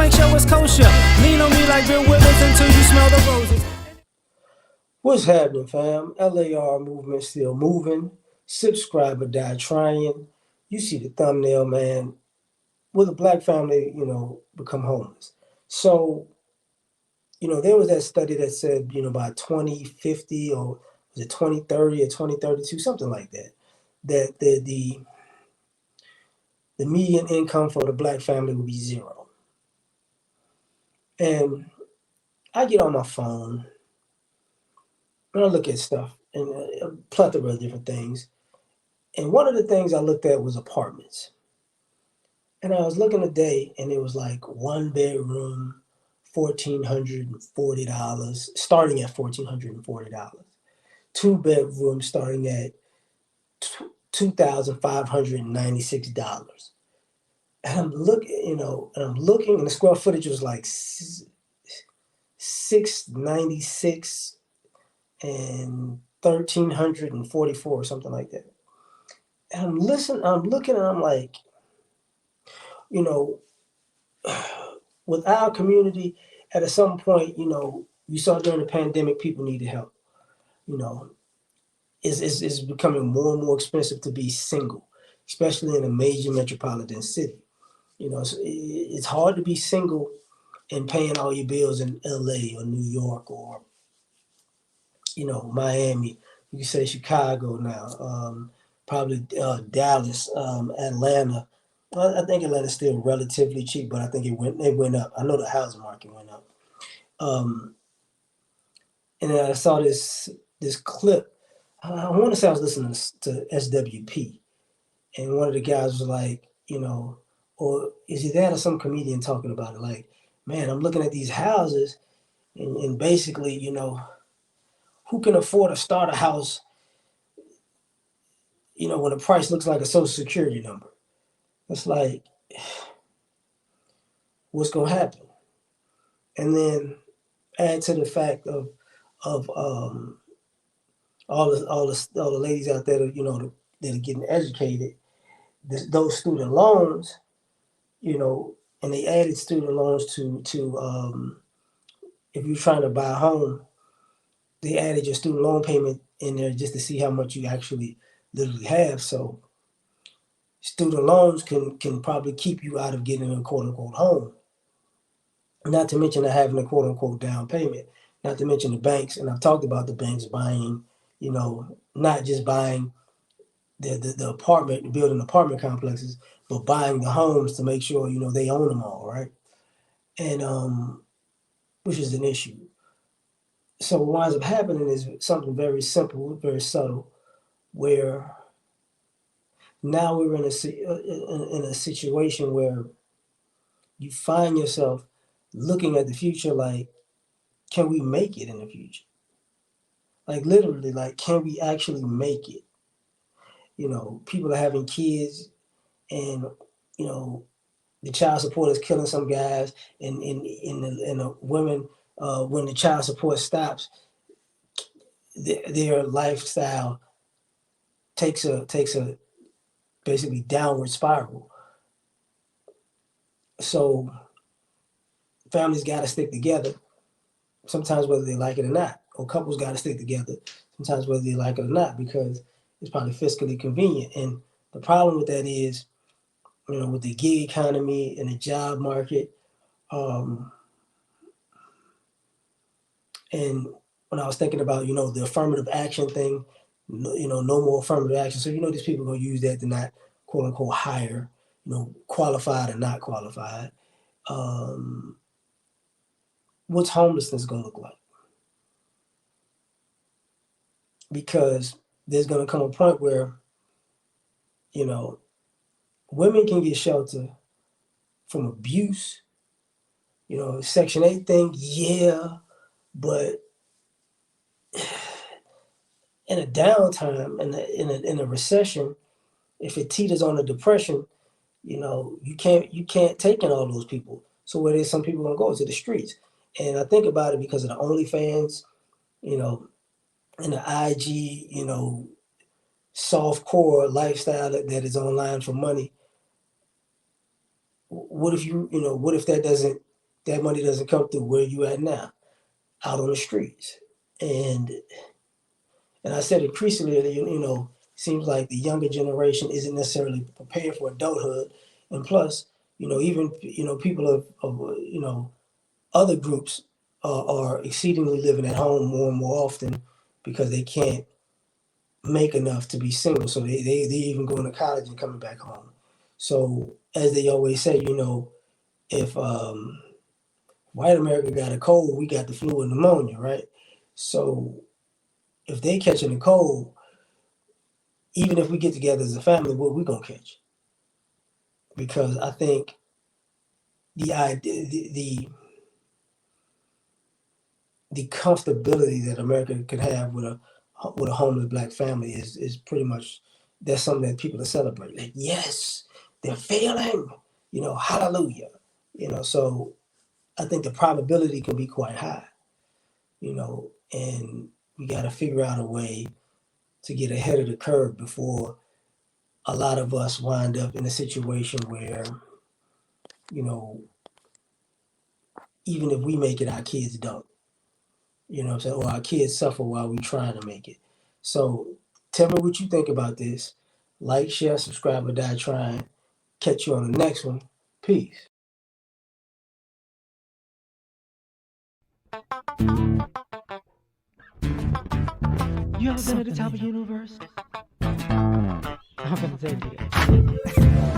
make sure it's kosher. Lean on me like Bill Withers until you smell the roses. What's happening, fam? L.A.R. movement still moving. Subscriber die trying. You see the thumbnail, man. Will a black family, become homeless? So, there was that study that said, by 2050 or was it 2030 or 2032, something like that, that the median income for the black family would be zero. And I get on my phone and I look at stuff and a plethora of different things. And one of the things I looked at was apartments. And I was looking today, and it was like one bedroom, $1,440, starting at $1,440. Two bedrooms starting at $2,596. And I'm looking, and the square footage was like 696 and 1,344 or something like that. And I'm looking, and I'm like, you know, with our community, at some point, you saw during the pandemic, people needed help. You know, it's becoming more and more expensive to be single, especially in a major metropolitan city. It's hard to be single and paying all your bills in L.A. or New York or Miami. You can say Chicago now, probably Dallas, Atlanta. I think Atlanta's still relatively cheap, but I think it went up. I know the housing market went up. Um, and then I saw this clip. I want to say I was listening to SWP, and one of the guys was like, or is he that or some comedian talking about it? Like, man, I'm looking at these houses, and basically, who can afford to start a house, when the price looks like a social security number? It's like, what's gonna happen? And then add to the fact of all the ladies out there that that are getting educated. Those student loans, and they added student loans to if you're trying to buy a home, they added your student loan payment in there just to see how much you actually literally have. So student loans can probably keep you out of getting a quote unquote home. Not to mention having a quote unquote down payment. Not to mention the banks, and I've talked about the banks buying, not just buying the apartment, building apartment complexes, but buying the homes to make sure they own them all, right? And which is an issue. So what winds up happening is something very simple, very subtle, where now we're in a situation where you find yourself looking at the future like, can we make it in the future? Like literally, like, can we actually make it? People are having kids, and you know the child support is killing some guys, and the women, when the child support stops, their lifestyle takes a basically downward spiral. So families got to stick together sometimes, whether they like it or not, or couples got to stick together sometimes, whether they like it or not, because it's probably fiscally convenient. And the problem with that is, with the gig economy and the job market, um, and when I was thinking about, the affirmative action thing, no more affirmative action. So, these people are going to use that to not, quote unquote, hire, qualified and not qualified. Um, what's homelessness going to look like? Because there's going to come a point where, you know, women can get shelter from abuse, Section 8 thing, yeah, but in a downtime, in a recession, if it teeters on a depression, you can't take in all those people. So where there's some people gonna go to the streets, and I think about it because of the OnlyFans, you know, and the IG, soft core lifestyle that is online for money. What if what if that doesn't that money doesn't come through. Where you at now? Out on the streets. And I said increasingly, seems like the younger generation isn't necessarily prepared for adulthood. And plus, even people of other groups are exceedingly living at home more and more often because they can't make enough to be single. So they even going to college and coming back home. So as they always say, if white America got a cold, we got the flu and pneumonia, right? So if they catching a cold, even if we get together as a family, what we gonna catch? Because I think the idea, the comfortability that America could have with a homeless black family is pretty much, that's something that people are celebrating. Like, yes, they're failing, hallelujah. So I think the probability can be quite high, and we got to figure out a way to get ahead of the curve before a lot of us wind up in a situation where, you know, even if we make it, our kids don't. You know what I'm saying? Or our kids suffer while we trying to make it. So tell me what you think about this. Like, share, subscribe, or die trying. Catch you on the next one. Peace. You ever been at the top of the universe? I'm gonna say it to you.